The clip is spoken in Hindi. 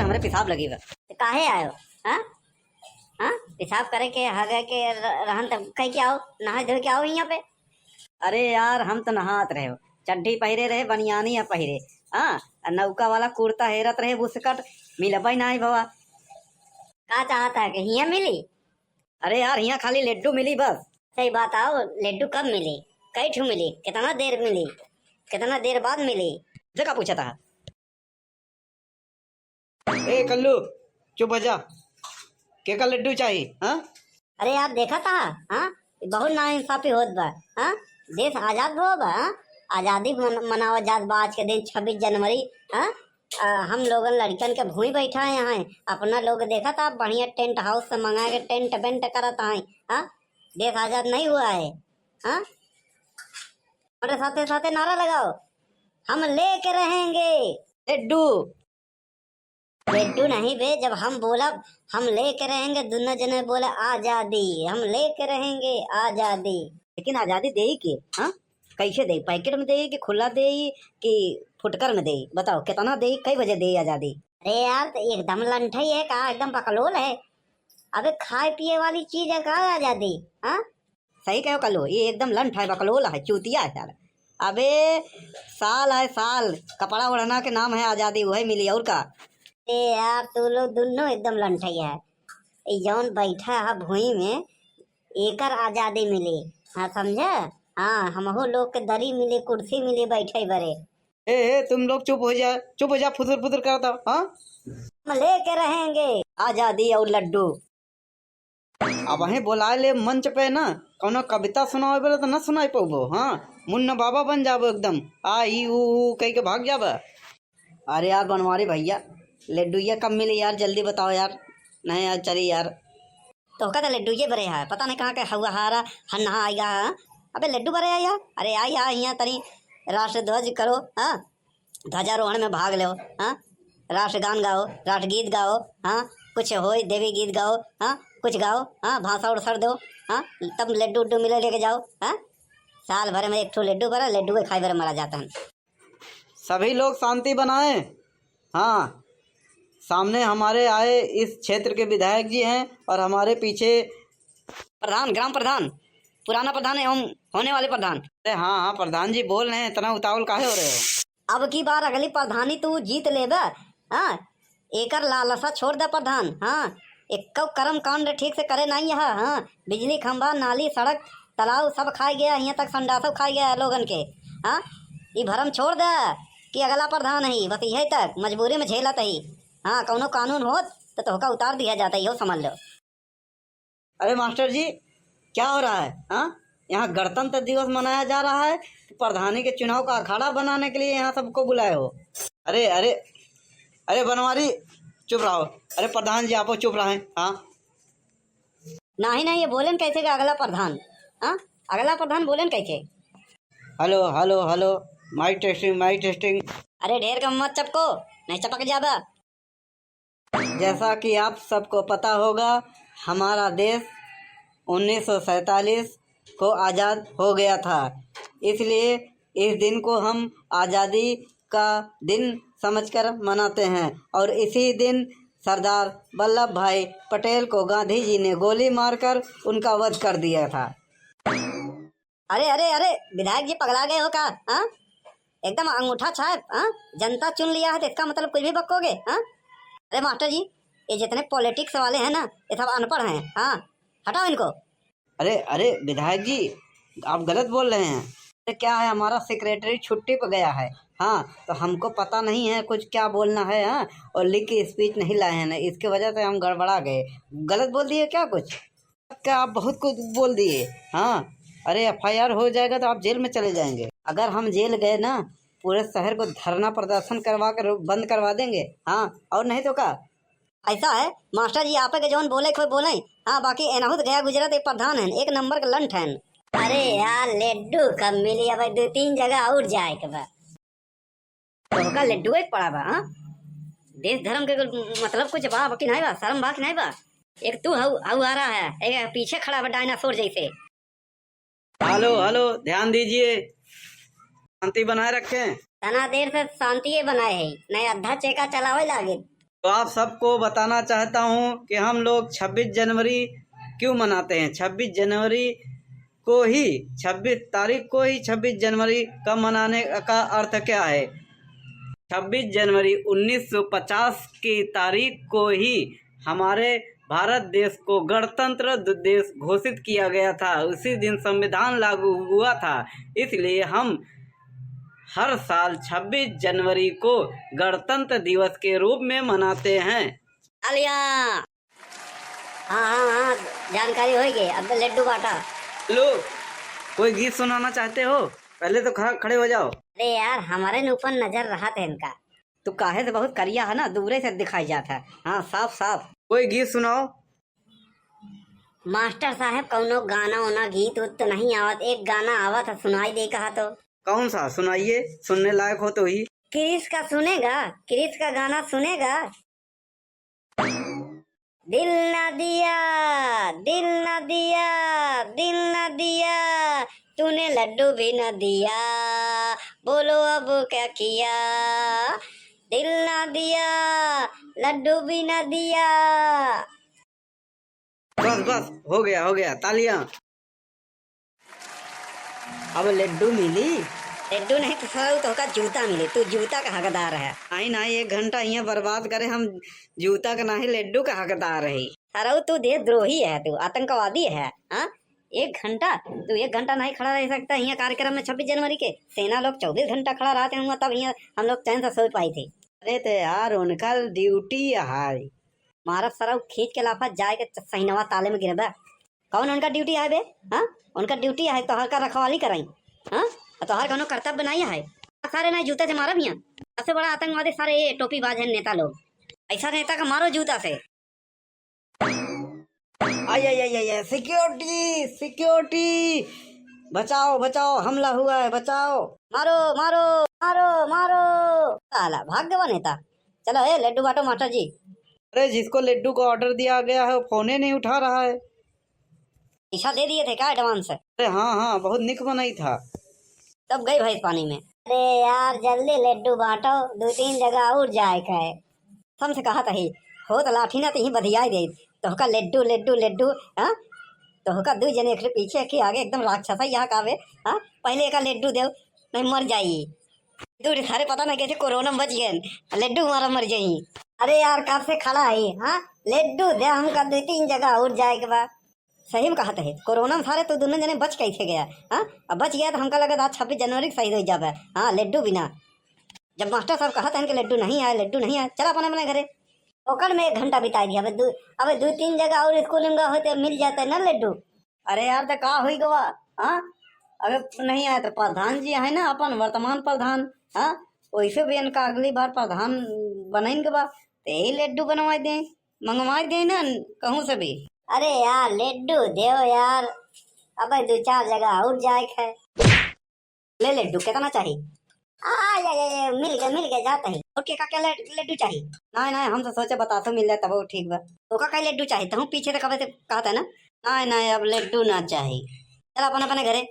हमरे पेशाब लगी बा। काहे आयो? हाँ हाँ, पेशाब करे के हगे के रहन तब कहीं के आओ, नहा धो के आओ यहाँ पे। अरे यार हम तो नहात रहे हो, चड्ढी पहिरे रहे, बनियानी या पहिरे, हाँ नौका वाला कुर्ता हेरत रहे, बुसकट मिलबा ही नहीं भवा। का चाहता है कि हिया मिली? अरे यार यहाँ खाली लड्डू मिली बस। सही बात आओ, लड्डू कब मिली, कई ठू मिली, कितना देर मिली, कितना देर बाद मिली? जगह पूछा था। ए कल्लू चुप हो जा, के का लड्डू चाहिए? हाँ अरे आप देखा था, हाँ बहुत नाइंसाफी होत बा। हाँ देश आजाद हो बा, हाँ? आजादी मनावा जात बा आज के दिन 26 जनवरी। हाँ हम लोगन लड़कन के भूमि बैठा है यहाँ, अपना लोग देखा था बढ़िया टेंट हाउस से मंगा के टेंट वेंट करत है। हाँ देश आजाद नहीं हुआ है। हाँ और साथे साथे नारा लगाओ, हम लेके रहेंगे लड्डू। लड्डू नहीं बे, जब हम बोला हम लेके रहेंगे, दोनों जने बोले आजादी, हम लेके रहेंगे आजादी। लेकिन आजादी दे के, हाँ कैसे दे? पैकेट में दे कि खुला दे कि फुटकर में दे? बताओ कितना दे, कई बजे दे आजादी? अरे यार तो एकदम लंठई है का, एकदम पकलोल है। अबे खाए पिए वाली चीज है का आजादी? हाँ सही कहो कल्लू, ये एकदम लंठ है, बकलोल है, चूतिया है यार। अबे साल है साल, कपड़ा ओढ़ना के नाम है आजादी, वही मिली और का? ए यार तू लोग दोनों एकदम लंठई है। जौन बैठा है भूमि में एकर आजादी मिली, हाँ समझे? हाँ हमहो लोग के दरी मिली, कुर्सी मिली, बैठे बरे। ए तुम लोग चुप हो जा, चुप हो जा, फुदर फुदर करता। हाँ हम लेके रहेंगे आजादी और लड्डू। अब वहीं बुला ले मंच पे ना, कौनो कविता सुनाओ बोले तो न सुनाई पाबो। हाँ मुन्ना बाबा बन जाबो एकदम, आ ई ऊ कह के भाग जाबा। अरे यार बनवारी भैया, लड्डू ये कब मिली यार, जल्दी बताओ यार। नहीं यार चली यार। तो कहते लड्डू ये बरे है, पता नहीं कहाँ के हुआ हारा हन्हा आएगा। अबे लड्डू बरे आया, अरे आई यहाँ तनी राष्ट्रध्वज करो, हाँ ध्वजारोहण में भाग लो, हाँ राष्ट्रगान गाओ, राष्ट्रगीत गाओ, हाँ कुछ हो देवी गीत गाओ, हाँ कुछ गाओ, हाँ भाषा उड़सर दो, हाँ तब लड्डू उड्डू मिले लेके जाओ। हाँ साल भर में एक ठो लड्डू बरा, लड्डू के खाई भर मरा जाता है। सभी लोग शांति बनाए। हाँ सामने हमारे आए इस क्षेत्र के विधायक जी हैं और हमारे पीछे प्रधान, ग्राम प्रधान, पुराना प्रधान एवं होने वाले प्रधान। अरे हाँ हाँ प्रधान जी बोल रहे हैं, इतना उतावल काहे हो रहे हो? अब की बार अगली प्रधानी तू जीत लेबे। हाँ एकर लालसा छोड़ दे प्रधान। हाँ एक कर्म कांड ठीक से करे नहीं है। हाँ बिजली खंभा, नाली, सड़क, तालाब सब खाई गया, यहाँ तक संडासो खाई गया लोगन के। हाँ ये भरम छोड़ दे कि अगला प्रधान है, बस यही तक मजबूरी में झेलत ही। हाँ कौनो कानून होत तो तोहका उतार दिया जाता है, समझ लो। अरे मास्टर जी क्या हो रहा है? हाँ यहाँ गणतंत्र दिवस मनाया जा रहा है, प्रधानी के चुनाव का अखाड़ा बनाने के लिए यहाँ सबको बुलाए हो। अरे अरे अरे बनवारी चुप रहो। अरे प्रधान जी आप चुप रहे। हाँ नहीं नहीं ये बोलें कैसे का अगला प्रधान? हाँ अगला प्रधान बोलें कैसे? Hello hello hello, mic testing mic testing. अरे ढेर कम मत चपको, नहीं चपक जाबा। जैसा कि आप सबको पता होगा, हमारा देश 1947 को आज़ाद हो गया था, इसलिए इस दिन को हम आज़ादी का दिन समझकर मनाते हैं। और इसी दिन सरदार वल्लभ भाई पटेल को गांधी जी ने गोली मारकर उनका वध कर दिया था। अरे अरे अरे विधायक जी पगला गए हो का? हाँ एकदम अंगूठा छाप। हाँ जनता चुन लिया है तो इसका मतलब कुछ भी बकोगे? हाँ अरे मास्टर जी ये जितने पॉलिटिक्स वाले हैं ना ये सब अनपढ़ हैं। हाँ हटाओ इनको। अरे अरे विधायक जी आप गलत बोल रहे हैं। अरे क्या है, हमारा सेक्रेटरी छुट्टी पर गया है। हाँ तो हमको पता नहीं है कुछ क्या बोलना है। हाँ और लिख के स्पीच नहीं लाए हैं ना, इसके वजह से हम गड़बड़ा गए। गलत बोल दिए क्या कुछ? क्या आप बहुत कुछ बोल दिए। हाँ अरे FIR हो जाएगा तो आप जेल में चले जाएंगे। अगर हम जेल गए ना पूरे शहर को धरना प्रदर्शन करवा कर बंद करवा देंगे। हाँ और नहीं तो क्या? ऐसा है मास्टर जी आप के जौन बोले कोई बोले। हाँ बाकी एनाहुत गया गुजरात एक प्रधान है, एक नंबर का लंठ है। अरे यार लड्डू कब मिली? अब 2-3 जगह और जाए के बाद तो का लड्डू एक पड़ा बा। हाँ देश धर्म के मतलब कुछ बा कि नहीं बा? शर्म बा कि नहीं बा? एक तू हऊ आ रहा है, एक पीछे खड़ा बा डायनासोर जैसे। हेलो हेलो ध्यान दीजिए, शांति बनाए रखें। तना देर से शांति बनाए है, नहीं अद्धा चेका चलावे लागे। तो आप सबको बताना चाहता हूँ कि हम लोग 26 जनवरी क्यों मनाते हैं। 26 जनवरी को ही 26 तारीख को ही 26 जनवरी का मनाने का अर्थ क्या है। 26 जनवरी 1950 की तारीख को ही हमारे भारत देश को गणतंत्र देश घोषित किया गया था। उसी दिन संविधान लागू हुआ था। इसलिए हम हर साल 26 जनवरी को गणतंत्र दिवस के रूप में मनाते हैं। आलिया, हाँ, जानकारी होगी। अब लड्डू बांटा। लो, कोई गीत सुनाना चाहते हो? पहले तो खड़े हो जाओ। अरे यार, हमारे ऊपर नजर रहा था इनका। तू काहे से बहुत करिया है ना, दूरे से दिखाई जाता है। हाँ, साफ साफ कोई गीत सुनाओ। मास्टर साहब, कौनो गाना वाना गीत उत तो नहीं आवत। एक गाना आवत है, सुनाई दे कहा तो। कौन सा सुनाइए, सुनने लायक हो तो ही। क्रिस का सुनेगा? क्रिस का गाना सुनेगा? दिल न दिया, दिल न दिया, दिल न दिया, तूने लड्डू भी न दिया, बोलो अब क्या किया। दिल न दिया, लड्डू भी न दिया। बस बस, हो गया, तालियां। अब लड्डू मिली? लड्डू नहीं तो सर तो का जूता मिले। तू जूता का हकदार है। नहीं, 1 घंटा यहाँ बर्बाद करे हम, जूता का नहीं लड्डू का हकदार है। अरे तू देशद्रोही है, तू आतंकवादी है। हाँ, 1 घंटा तू 1 घंटा नहीं खड़ा रह सकता यहाँ कार्यक्रम में। 26 जनवरी के सेना लोग 24 घंटा खड़ा रहते होंगे, तब यहाँ हम लोग चैन से सो पाई थे। अरे तो यार, उनका ड्यूटी है। मारा सरा खींच के लाफा जाए के सहीनवा ताले में गिरबा। कौन उनका ड्यूटी है बे? हाँ, उनका ड्यूटी है तोहर का रखवाली कराई। हाँ, तोहर कौनो कर्तव्य नहीं है? सारे ना जूते से मारा भैया। सबसे बड़ा आतंकवादी सारे ये टोपीबाज है नेता लोग। ऐसा नेता का मारो जूता से। आय सिक्योरिटी, सिक्योरिटी, बचाओ बचाओ, हमला हुआ है, बचाओ। मारो मारो मारो मारो। साला भाग गवा नेता। चलो ए लड्डू बांटो मास्टर जी। अरे जिसको लड्डू को ऑर्डर दिया गया है वो फोने नहीं उठा रहा है। पैसा दे दिए थे क्या एडवांस? अरे हाँ, बहुत निक बनाई था। तब गई भैंस पानी में। अरे यार, जल्दी लड्डू बांटो, 2-3 जगह और जाए का है। हमसे कहा था ही हो तो लाठी ना तो बधियाई दे। तोहका लड्डू लड्डू लड्डू। हाँ, तोहका 2 जने एक पीछे के आगे एकदम राक्षस है यहाँ कावे। हाँ, पहले का लड्डू दे नहीं मर जाई। दूर सारे पता ना कैसे कोरोना बच गए, लड्डू हमारा मर जाई। अरे यार, कब से खड़ा है? हाँ, लड्डू दे हमका 2-3 जगह और जाए के बाद। सही में कहा है, कोरोना में सारे तो दोनों जने बच कैसे गया। हाँ, अब बच गया तो हमका लगा था 26 जनवरी शहीद हो जावे। हाँ, लड्डू बिना। जब मास्टर साहब कहा था कि लड्डू नहीं आए, लड्डू नहीं आए, चला अपने घरे। ओकर में 1 घंटा बिता दिया। अब 2-3 जगह और स्कूल में होते मिल जाता है ना लड्डू। अरे यार, तो का हुई गवा? हाँ, अगर नहीं आए तो प्रधान जी है ना, अपन वर्तमान प्रधान। हाँ, वैसे भी इनका अगली बार प्रधान बनेंगे बा, तो यही लड्डू बनवा दे, मंगवा दे ना कहूँ से भी। अरे यार, लड्डू देव यार। अब 2-4 जगह और जाए है। ले लड्डू कितना चाहिए? मिल गया जाता है। और क्या लड्डू चाहिए? नहीं, हम तो सोचे बता तो मिल जाए तब वो ठीक बा। तो का लड्डू चाहिए? तो पीछे से कब से कहा था ना। नहीं, अब लड्डू ना चाहिए। चल अपने घरे।